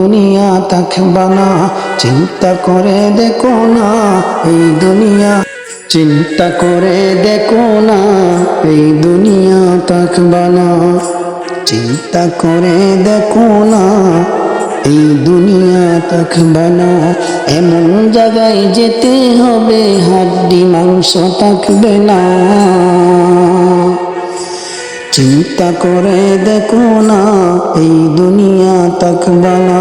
দুনিয়া থাকবে না, চিন্তা করে দেখো না এই দুনিয়া, চিন্তা করে দেখো না এই দুনিয়া থাকবে না, চিন্তা করে দেখো না এই দুনিয়া থাকবে না। এমন জায়গায় যেতে হবে হাড্ডি মাংস থাকবে না। চিন্তা করে দেখো না এই দুনিয়া থাকবে না,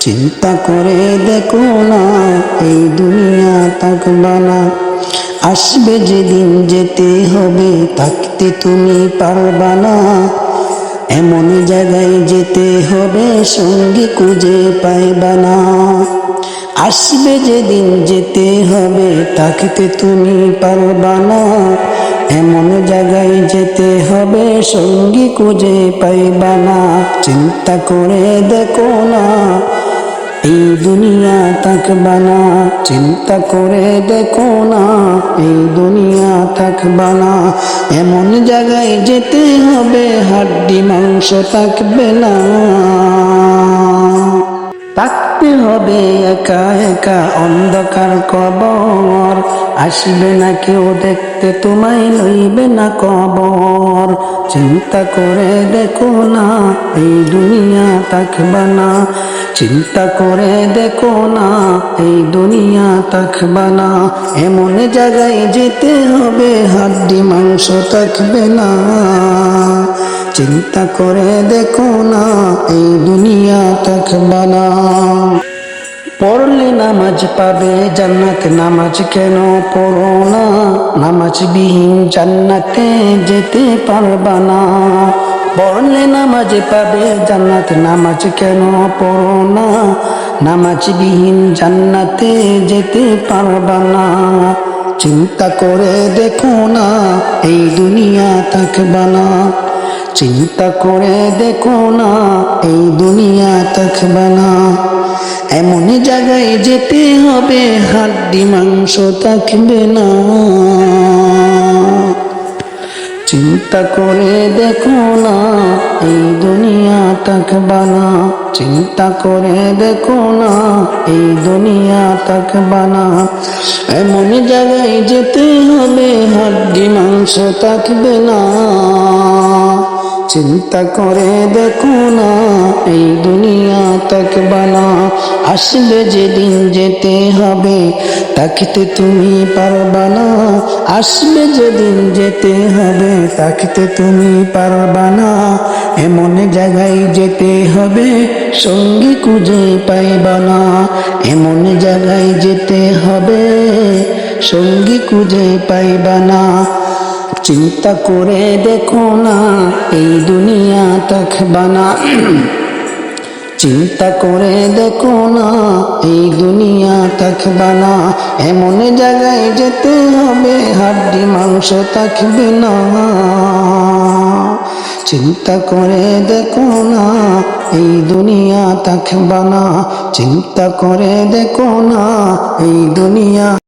চিন্তা করে দেখো না এই দুনিয়া থাকবে না। আসবে যেদিন যেতে হবে থাকতে তুমি পারবা না, এমন জায়গায় যেতে হবে সঙ্গী খুঁজে পাইবা না। আসবে যেদিন যেতে হবে থাকতে তুমি পারবা না, এমন জায়গায় যেতে হবে সঙ্গী খুঁজে পাইবা না। চিন্তা করে দেখো না এই দুনিয়া থাকবে না, চিন্তা করে দেখো না এই দুনিয়া থাকবে না। এমন জায়গায় যেতে হবে হাড্ডি মাংস থাকবে না। থাকতে হবে একা একা অন্ধকার কবর, আসবে না কেউ দেখতে তোমায় লইবে না কবর। চিন্তা করে দেখো না এই দুনিয়া থাকবে না, চিন্তা করে দেখো না এই দুনিয়া থাকবে না। এমন জায়গায় যেতে হবে হাড্ডি মাংস থাকবে না। চিন্তা করে দেখো না এই দুনিয়া থাকবে না। পড়লে নামাজ পাবে জান্নাত, নামাজ কেন পড়ো না? নামাজবিহীন জান্নাতে যেতে পারবা না। পড়লে নামাজ পাবে জান্নাত, নামাজ কেন পড়ো না? নামাজবিহীন জান্নাতে যেতে পারবা না। চিন্তা করে দেখো না এই দুনিয়া থাকবে না, চিন্তা করে দেখো না এই দুনিয়া থাকবে না। এমন জায়গায় যেতে হবে হাড্ডি মাংস থাকবে না। চিন্তা করে দেখো না এই দুনিয়া থাকবে না, চিন্তা করে দেখো না এই দুনিয়া থাকবে না। এমন জায়গায় যেতে হবে হাড্ডি মাংস থাকবে না। চিন্তা করে দেখো না এই দুনিয়া থাকবে না। আসবে যেদিন যেতে হবে থাকতে তুমি পারবা না, আসবে যেদিন যেতে হবে থাকতে তুমি পারবা না। এমন জায়গায় যেতে হবে সঙ্গী খুঁজে পাইবা না, এমন জায়গায় যেতে হবে সঙ্গী খুঁজে পাইবা না। চিন্তা করে দেখো না এই দুনিয়া থাকবে না, চিন্তা করে দেখো না এই দুনিয়া থাকবে না। এমন জায়গায় যেতে হবে হাড্ডি মাংস থাকবে না। চিন্তা করে দেখো না এই দুনিয়া থাকবে না, চিন্তা করে দেখো না এই দুনিয়া